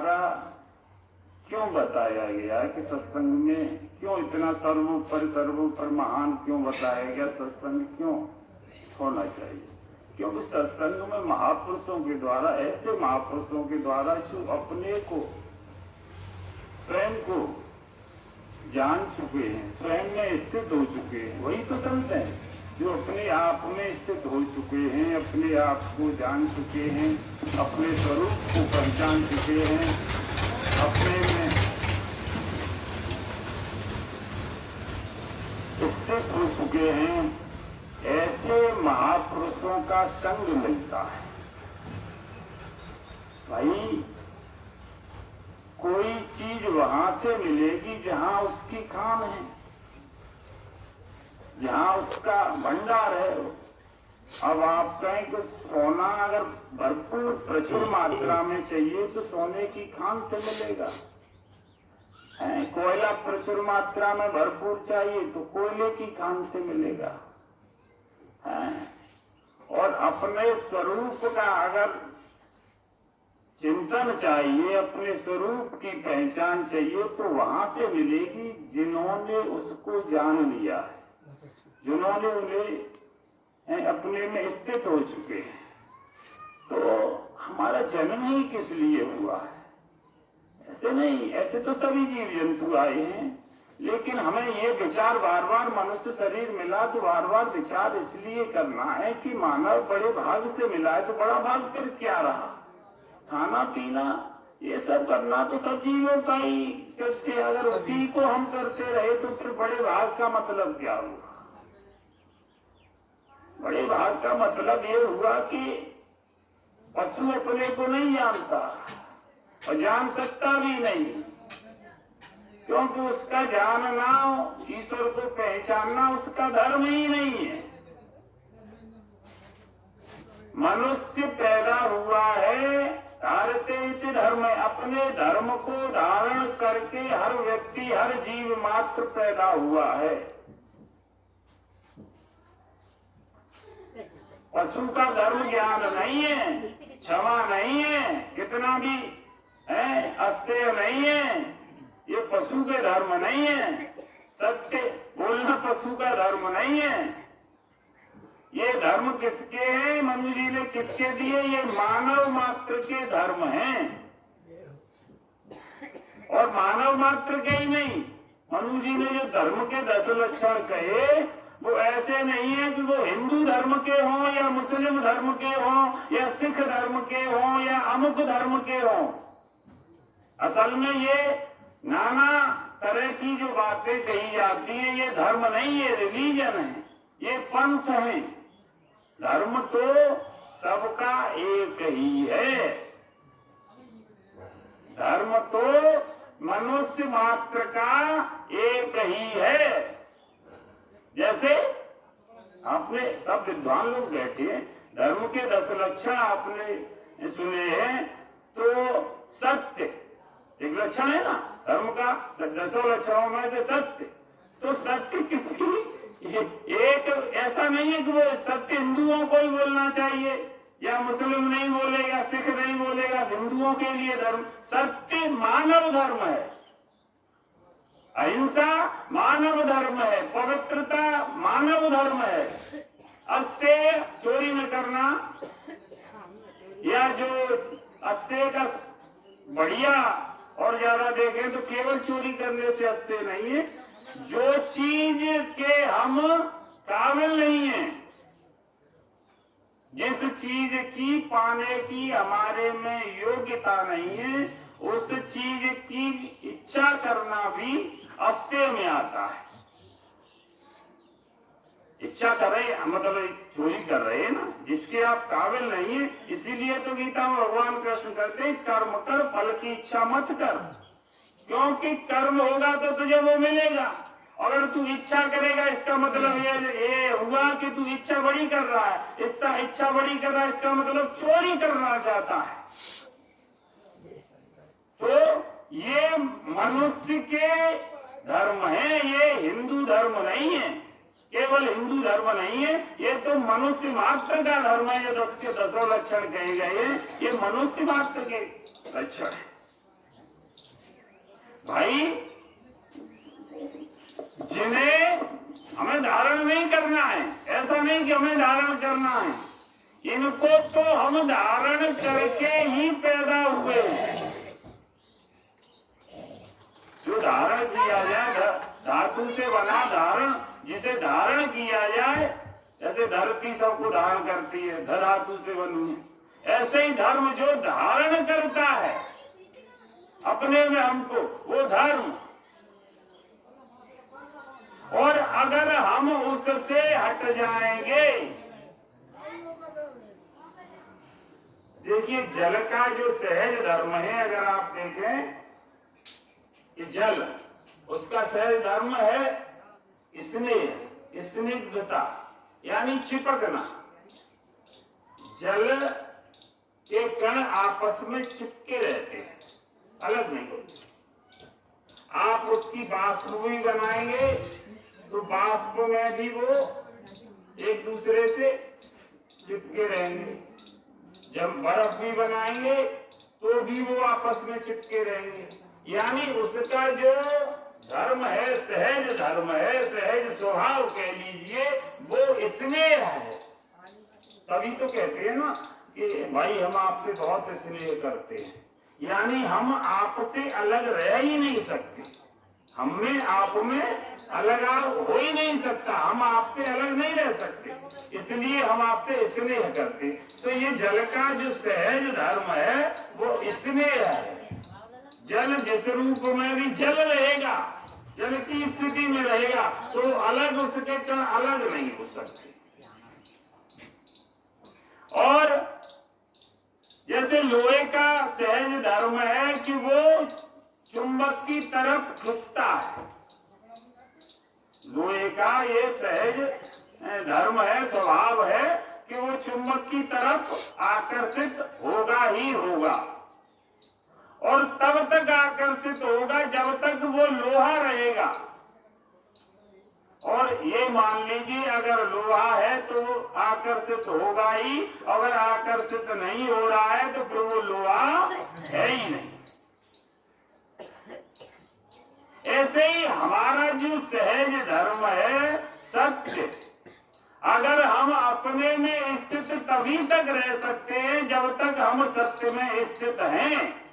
द्वारा क्यों बताया गया कि सत्संग में क्यों इतना सर्वोपर महान क्यों बताया गया, सत्संग क्यों होना चाहिए? क्योंकि सत्संग में महापुरुषों के द्वारा, ऐसे महापुरुषों के द्वारा जो अपने को स्वयं को जान चुके हैं, स्वयं में स्थित हो चुके हैं, वही तो संत हैं जो अपने आप में स्थित हो चुके हैं, अपने आप को जान चुके हैं, अपने स्वरूप को पहचान चुके हैं, अपने में स्थित हो चुके हैं। ऐसे महापुरुषों का संग मिलता है। भाई कोई चीज वहां से मिलेगी जहां उसकी खान है, जहां उसका भंडार है। अब आप कहें कि सोना अगर भरपूर प्रचुर मात्रा में चाहिए तो सोने की खान से मिलेगा, कोयला प्रचुर मात्रा में भरपूर चाहिए तो कोयले की खान से मिलेगा। और अपने स्वरूप का अगर चिंतन चाहिए, अपने स्वरूप की पहचान चाहिए तो वहां से मिलेगी जिन्होंने उसको जान लिया है, जिन्होंने उन्हें अपने में स्थित हो चुके हैं। तो हमारा जन्म ही किस लिए हुआ है? ऐसे नहीं, ऐसे तो सभी जीव जंतु आए हैं, लेकिन हमें ये विचार बार बार, मनुष्य शरीर मिला तो बार बार विचार इसलिए करना है कि मानव बड़े भाग से मिला है, तो बड़ा भाग फिर क्या रहा? खाना पीना ये सब करना तो सब जीवों का ही करते। अगर उसी को हम करते रहे तो फिर बड़े भाग का मतलब क्या हुआ? बड़े भाग का मतलब ये हुआ कि पशु अपने को नहीं जानता और जान सकता भी नहीं, क्योंकि उसका जानना, ईश्वर को पहचानना उसका धर्म ही नहीं है। मनुष्य पैदा हुआ है धारते इति धर्म, अपने धर्म को धारण करके हर व्यक्ति, हर जीव मात्र पैदा हुआ है। पशु का धर्म ज्ञान नहीं है, क्षमा नहीं है, कितना भी अस्तेय नहीं है, ये पशु के धर्म नहीं है। सत्य बोलना पशु का धर्म नहीं है। ये धर्म किसके हैं? मनु जी ने किसके दिए? ये मानव मात्र के धर्म हैं। और मानव मात्र के ही नहीं, मनु जी ने जो धर्म के 10 लक्षण कहे वो ऐसे नहीं है कि वो हिंदू धर्म के हों या मुस्लिम धर्म के हों या सिख धर्म के हों या अमुक धर्म के हों। असल में ये नाना तरह की जो बातें कही जाती हैं, ये धर्म नहीं, ये रिलीजन है, ये पंथ है। धर्म तो सबका एक ही है। धर्म तो मनुष्य मात्र का एक ही है। जैसे आपने सब विद्वान लोग बैठे, धर्म के 10 लक्षण आपने सुने हैं, तो सत्य एक लक्षण है ना धर्म का, 10 लक्षणों में से सत्य। तो सत्य किसी एक ऐसा नहीं है कि वो सत्य हिंदुओं को ही बोलना चाहिए या मुस्लिम नहीं बोलेगा, सिख नहीं बोलेगा, हिंदुओं के लिए धर्म। सत्य मानव धर्म है, अहिंसा मानव धर्म है, पवित्रता मानव धर्म है, अस्तेय चोरी न करना, या जो अस्तेय का बढ़िया और ज्यादा देखें तो केवल चोरी करने से अस्तेय नहीं है। जो चीज के हम काबिल नहीं है, जिस चीज की पाने की हमारे में योग्यता नहीं है, उस चीज की इच्छा करना भी अस्तेय में आता है। इच्छा कर रहे मतलब चोरी कर रहे हैं ना, जिसके आप काबिल नहीं है। इसीलिए तो गीता में भगवान कृष्ण कहते हैं कर्म कर, फल की इच्छा मत कर, क्योंकि कर्म होगा तो तुझे वो मिलेगा। अगर तू इच्छा करेगा इसका मतलब ये हुआ कि तू इच्छा बड़ी कर रहा है। इसका इच्छा बड़ी कर रहा है इसका मतलब चोरी करना चाहता है। तो ये मनुष्य के धर्म है, ये हिंदू धर्म नहीं है, केवल हिंदू धर्म नहीं है, ये तो मनुष्य मात्र का धर्म है। ये 10 के 10 लक्षण कहे गए, ये मनुष्य मात्र के लक्षण है। भाई जिन्हें हमें धारण नहीं करना है, ऐसा नहीं कि हमें धारण करना है, इनको तो हम धारण करके ही पैदा हुए हैं। जो धारण किया जाए, धातु से बना धारण, जिसे धारण किया जाए, जैसे धरती सबको धारण करती है, धातु से बनी है, ऐसे ही धर्म जो धारण करता है अपने में हमको, वो धर्म। और अगर हम उससे हट जाएंगे, देखिए जल का जो सहज धर्म है, अगर आप देखें कि जल, उसका सहज धर्म है स्नेह, स्निग्धता, यानी चिपकना। जल के कण आपस में चिपके रहते हैं, अलग नहीं होते। आप उसकी बाष्प भी बनाएंगे तो बाष्प में भी वो एक दूसरे से चिपके रहेंगे। जब बर्फ भी बनाएंगे तो भी वो आपस में चिपके रहेंगे। यानी उसका जो धर्म है, सहज धर्म है, सहज स्वभाव कह लीजिए, वो स्नेह है। तभी तो कहते हैं ना कि भाई हम आपसे बहुत स्नेह करते हैं, यानी हम आपसे अलग रह ही नहीं सकते, हमें आप में अलगाव हो ही नहीं सकता, हम आपसे अलग नहीं रह सकते, इसलिए हम आपसे स्नेह करते। तो ये जल का जो सहज धर्म है वो स्नेह है। जल जिस रूप में भी जल रहेगा, जल की स्थिति में रहेगा, तो अलग उसके कण अलग नहीं हो सकते। और जैसे लोहे का सहज धर्म है कि वो चुंबक की तरफ खींचता है, लोहे का ये सहज धर्म है, स्वभाव है कि वो चुंबक की तरफ आकर्षित होगा ही होगा, और तब तक आकर्षित होगा जब तक वो लोहा रहेगा। और ये मान लीजिए अगर लोहा है तो आकर्षित होगा ही, अगर आकर्षित नहीं हो रहा है तो फिर वो लोहा है ही नहीं। ऐसे ही हमारा जो सहज धर्म है सत्य, अगर हम अपने में स्थित तभी तक रह सकते हैं जब तक हम सत्य में स्थित हैं।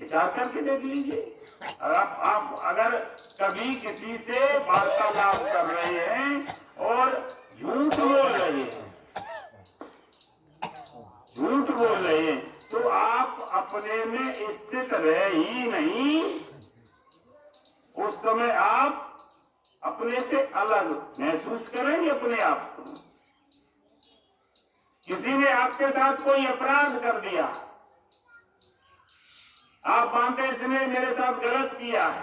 विचार करके देख लीजिए, आप अगर कभी किसी से वार्तालाप कर रहे हैं और झूठ बोल रहे हैं, झूठ बोल रहे हैं, तो आप अपने में स्थित रह ही नहीं। उस समय आप अपने से अलग महसूस करेंगे अपने आप को। किसी ने आपके साथ कोई अपराध कर दिया, आप मानते इसने मेरे साथ गलत किया है,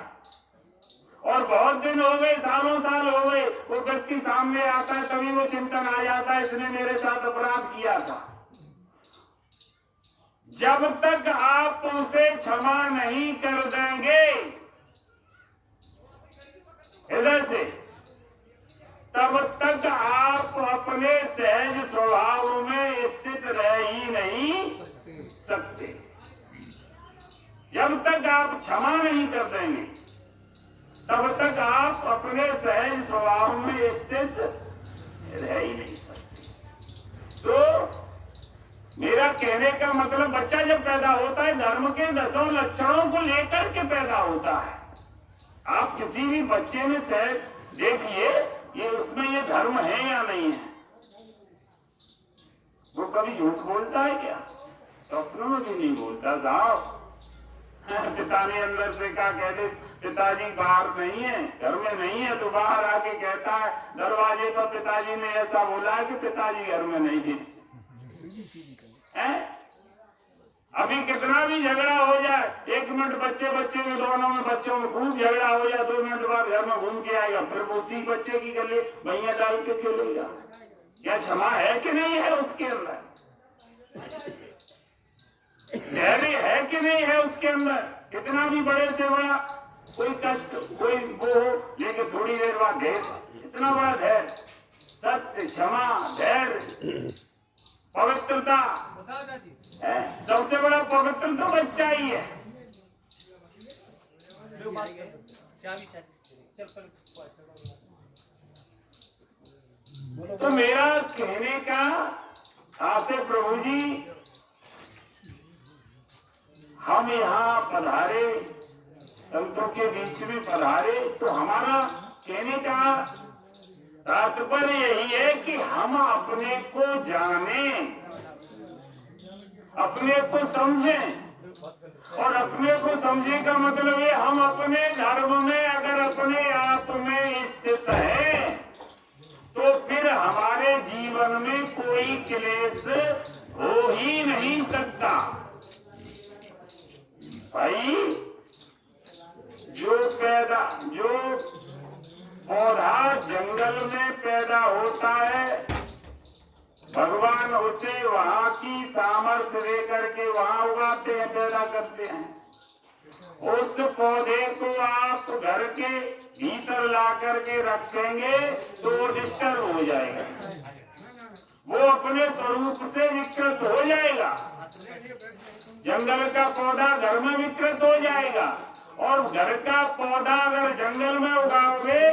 और बहुत दिन हो गए, सालों साल हो गए, वो व्यक्ति सामने आता है, तभी वो चिंतन आ जाता है इसने मेरे साथ अपराध किया था। जब तक आप उसे क्षमा नहीं कर देंगे हृदय से, तब तक आप अपने सहज स्वभाव में स्थित रह ही नहीं सकते। जब तक आप क्षमा नहीं कर देंगे तब तक आप अपने सहज स्वभाव में स्थित रह ही नहीं सकते। तो मेरा कहने का मतलब, बच्चा जब पैदा होता है धर्म के 10 लक्षणों को लेकर के पैदा होता है। आप किसी भी बच्चे में सहज देखिए, ये उसमें ये धर्म है या नहीं है। वो कभी झूठ बोलता है क्या? स्वप्नों में भी नहीं बोलता साहब। पिता ने अंदर से कहा, कहते पिताजी बाहर नहीं है, घर में नहीं है, तो बाहर आके कहता है दरवाजे पर, पिताजी ने ऐसा बोला है कि पिताजी घर में नहीं है। अभी कितना भी झगड़ा हो जाए, 1 मिनट बच्चे में, दोनों में, बच्चों में खूब झगड़ा हो जाए, 2 मिनट बाद घर में घूम के आएगा, फिर वो उसी बच्चे की गले भैया डाल के खेलेगा। क्या क्षमा है कि नहीं है उसके अंदर? धैर्य है कि नहीं है उसके अंदर? कितना भी बड़े से बड़ा कोई कष्ट, कोई वो हो, लेकिन थोड़ी देर बाद धैर्य, इतना बड़ा धैर्य, सत्य, क्षमा, धैर्य, पवित्रता, सबसे बड़ा पवित्र तो बच्चा ही है। तो मेरा कहने का आशय प्रभु जी, हम यहाँ पधारे, संतों के बीच में पधारे, तो हमारा कहने का तात्पर्य यही है कि हम अपने को जाने, अपने को समझें। और अपने को समझने का मतलब ये, हम अपने धर्म में अगर अपने आप में स्थित हैं तो फिर हमारे जीवन में कोई क्लेश हो ही नहीं सकता। भाई जो पौधा जंगल में पैदा होता है, भगवान उसे वहाँ की सामर्थ्य लेकर के वहाँ उगाते हैं, पैदा करते हैं। उस पौधे को आप घर के भीतर ला करके रखेंगे तो वो डिस्टर्ब हो जाएगा, वो अपने स्वरूप से विकृत हो जाएगा। जंगल का पौधा घर में विकृत हो जाएगा, और घर का पौधा अगर जंगल में उगाओगे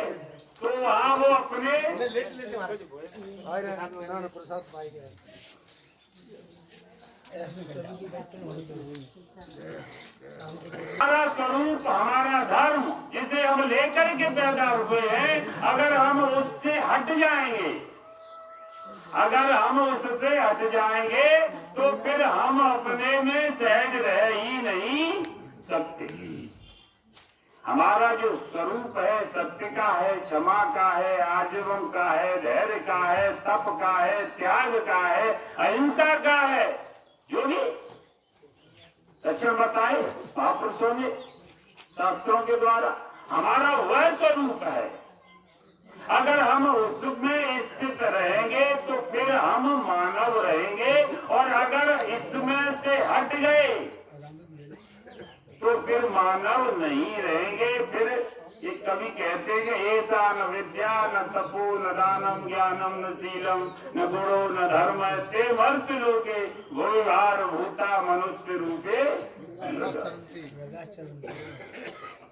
तो वहाँ वो अपने हमारा स्वरूप, हमारा धर्म जिसे हम लेकर के पैदा हुए हैं, अगर हम उससे हट जाएंगे, अगर हम उससे हट जाएंगे तो फिर हम अपने में सहज रह ही नहीं सकते। हमारा जो स्वरूप है, सत्य का है, क्षमा का है, आजीवन का है, धैर्य का है, तप का है, त्याग का है, अहिंसा का है, जो भी लक्षण बताए महापुरुषों ने शास्त्रों के द्वारा, हमारा वह स्वरूप है। अगर हम उसमें स्थित रहेंगे तो फिर हम मानव रहेंगे, और अगर इसमें से हट गए तो फिर मानव नहीं रहेंगे। फिर ये कवि कहते हैं कि ऐसा न विद्या न तपो न दानम ज्ञानम न शीलम न गुणो न धर्म ते मर्त लोके भोविहार भूता मनुष्य रूपे।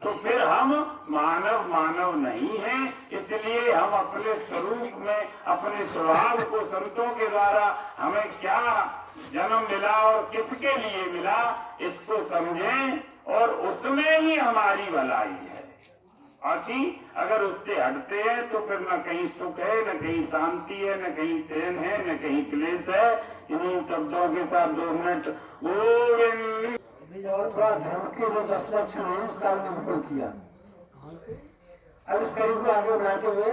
तो फिर हम मानव नहीं हैं, इसलिए हम अपने स्वरूप में, अपने स्वभाव को संतों के द्वारा हमें क्या जन्म मिला और किसके लिए मिला, इसको समझें, और उसमें ही हमारी भलाई है। बाकी अगर उससे हटते हैं तो फिर न कहीं सुख है, न कहीं शांति है, न कहीं चैन है, न कहीं क्लेश है। इन्हीं शब्दों के साथ 2 मिनट गोविंद। और थोड़ा धर्म के जो 10 लक्षण है उसका हमने किया। अब इस कड़ी को आगे बढ़ाते हुए